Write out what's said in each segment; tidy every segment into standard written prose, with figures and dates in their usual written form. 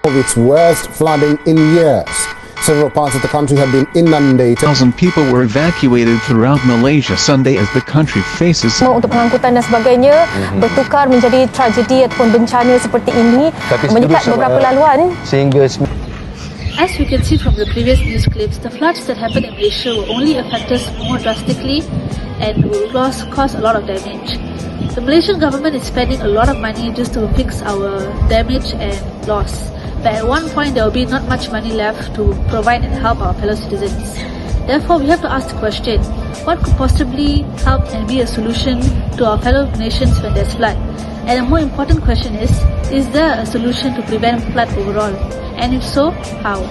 of its worst flooding in years. Several parts of the country have been inundated. 1,000 people were evacuated throughout Malaysia Sunday as the country faces untuk pengangkutan dan sebagainya bertukar menjadi tragedi ataupun bencana seperti ini menyekat beberapa laluan sehingga As we can see from the previous news clips, the floods that happened in Malaysia will only affect us more drastically and will cause a lot of damage. The Malaysian government is spending a lot of money just to fix our damage and loss. But at one point there will be not much money left to provide and help our fellow citizens. Therefore, we have to ask the question, what could possibly help and be a solution to our fellow nations when there's flood? And a more important question is there a solution to prevent flood overall? And if so, how?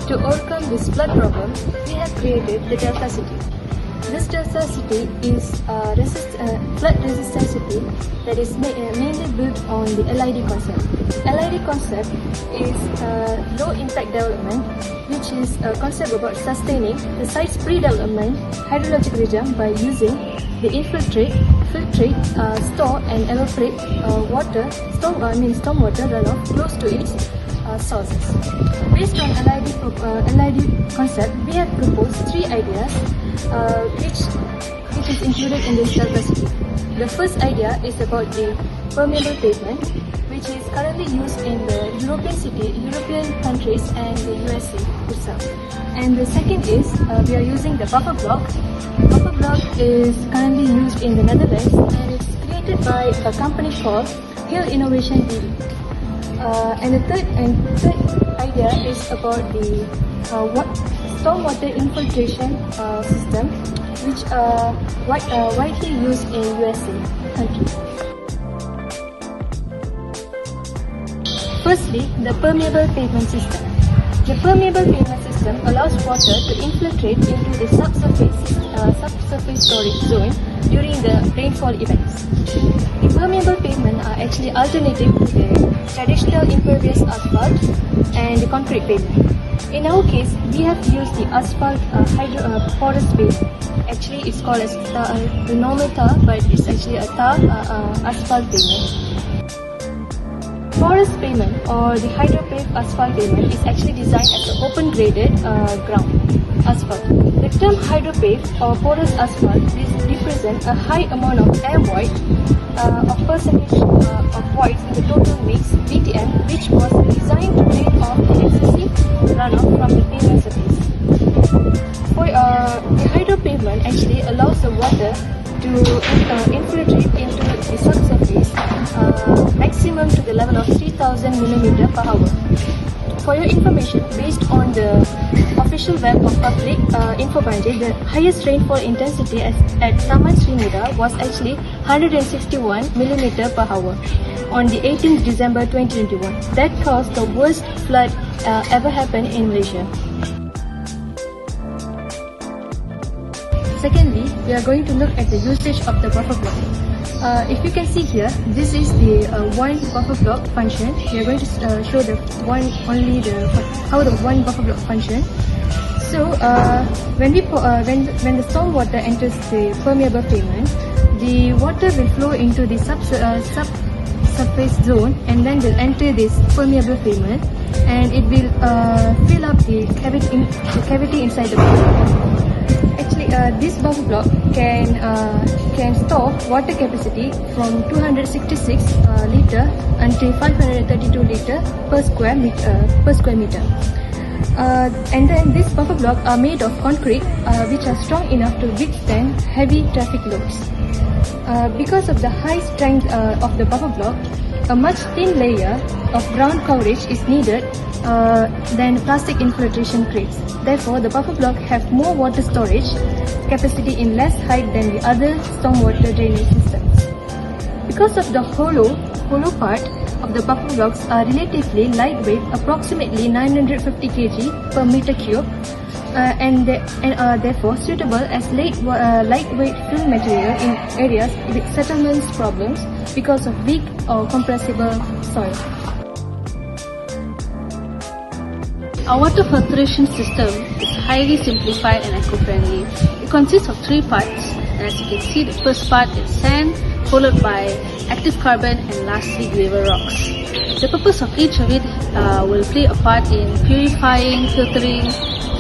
To overcome this flood problem, we have created the Delta City. This Delta City is flood resistant city that is mainly built on the LID concept. LID concept is low impact development, which is a concept about sustaining the site's pre-development hydrologic regime by using the filtrate, store and evaporate stormwater runoff close to its sources. Based on LID concept, we have proposed 3 ideas which is included in this Delta City. The first idea is about the permeable pavement, which is currently used in the European countries and the USA itself. And the second is we are using the buffer block. Buffer block is currently used in the Netherlands and it's created by a company called Hill Innovation BV. And the third idea is about the stormwater infiltration system, which are widely used in USA countries. Firstly, the permeable pavement system. The permeable pavement system allows water to infiltrate into the subsurface storage zone during the rainfall events. The permeable pavement are actually alternative to the traditional impervious asphalt and the concrete pavement. In our case, we have used the asphalt porous pavement. Actually, it's called as the normal tar, but it's actually a tar asphalt pavement. Porous pavement or the hydropaved asphalt pavement is actually designed as an open graded ground asphalt. The term hydropaved or porous asphalt represents a high amount of air void of percentage of voids in the total mix VTM, which was designed to drain off the excessive runoff from the pavement surface. The hydropavement actually allows the water to infiltrate into the subsurface maximum to the level of 3000 mm per hour. For your information, based on the official web of public info budget, the highest rainfall intensity at Taman Sri Muda was actually 161 mm per hour on the 18th December 2021. That caused the worst flood ever happened in Malaysia. Secondly, we are going to look at the usage of the buffer block. If you can see here, this is the one buffer block function. We are going to show how the one buffer block function. So when the storm water enters the permeable pavement, the water will flow into the subsurface zone and then will enter this permeable pavement, and it will fill up the cavity inside the buffer block. Actually, this buffer block can store water capacity from 266 liter until 532 liter per square meter. And then this buffer block are made of concrete, which are strong enough to withstand heavy traffic loads. Because of the high strength of the buffer block, a much thin layer of ground coverage is needed than plastic infiltration crates. Therefore, the buffer block have more water storage capacity in less height than the other stormwater drainage systems. Because of the hollow hollow part of the buffer blocks are relatively lightweight, approximately 950 kg per meter cube, and are therefore suitable as lightweight fill material in areas with settlements problems because of weak or compressible soil. Our water filtration system is highly simplified and eco-friendly. It consists of 3 parts, and as you can see, the first part is sand, followed by active carbon, and lastly gravel rocks. The purpose of each of it will play a part in purifying, filtering,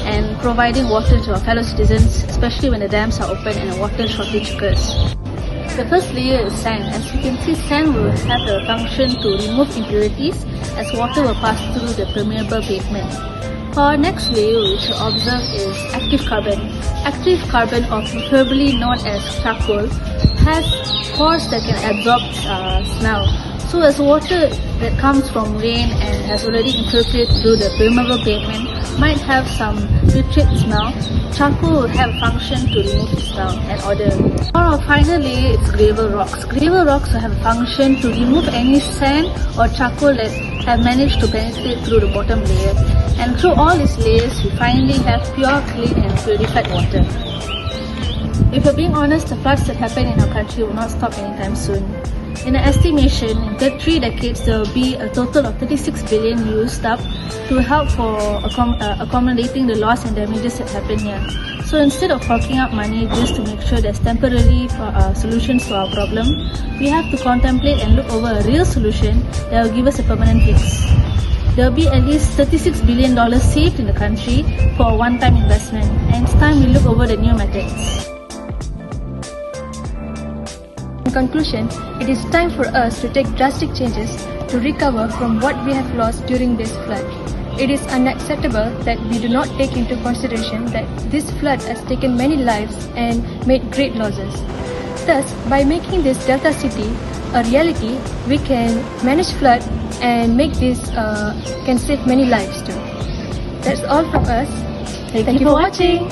and providing water to our fellow citizens, especially when the dams are open and a water shortage occurs. The first layer is sand. As you can see, sand will have the function to remove impurities as water will pass through the permeable pavement. For our next layer, which you'll observe is active carbon. Active carbon, or preferably known as charcoal, has pores that can absorb smell. So as water that comes from rain and has already infiltrated through the permeable pavement might have some putrid smell, charcoal will have a function to remove the smell and odor. For our final layer is gravel rocks. Gravel rocks will have a function to remove any sand or charcoal that have managed to penetrate through the bottom layer. And through all these layers, we finally have pure, clean and purified water. If we're being honest, the floods that happen in our country will not stop anytime soon. In an estimation, in 3 decades, there will be a total of 36 billion used up to help for accommodating the loss and damages that happen here. So instead of forking out money just to make sure there's temporary solutions to our problem, we have to contemplate and look over a real solution that will give us a permanent fix. There will be at least $36 billion saved in the country for a one-time investment, and it's time we look over the new methods. In conclusion, it is time for us to take drastic changes to recover from what we have lost during this flood. It is unacceptable that we do not take into consideration that this flood has taken many lives and made great losses. Thus, by making this Delta City a reality, we can manage flood and make this can save many lives too. That's all from us. Thank you for watching.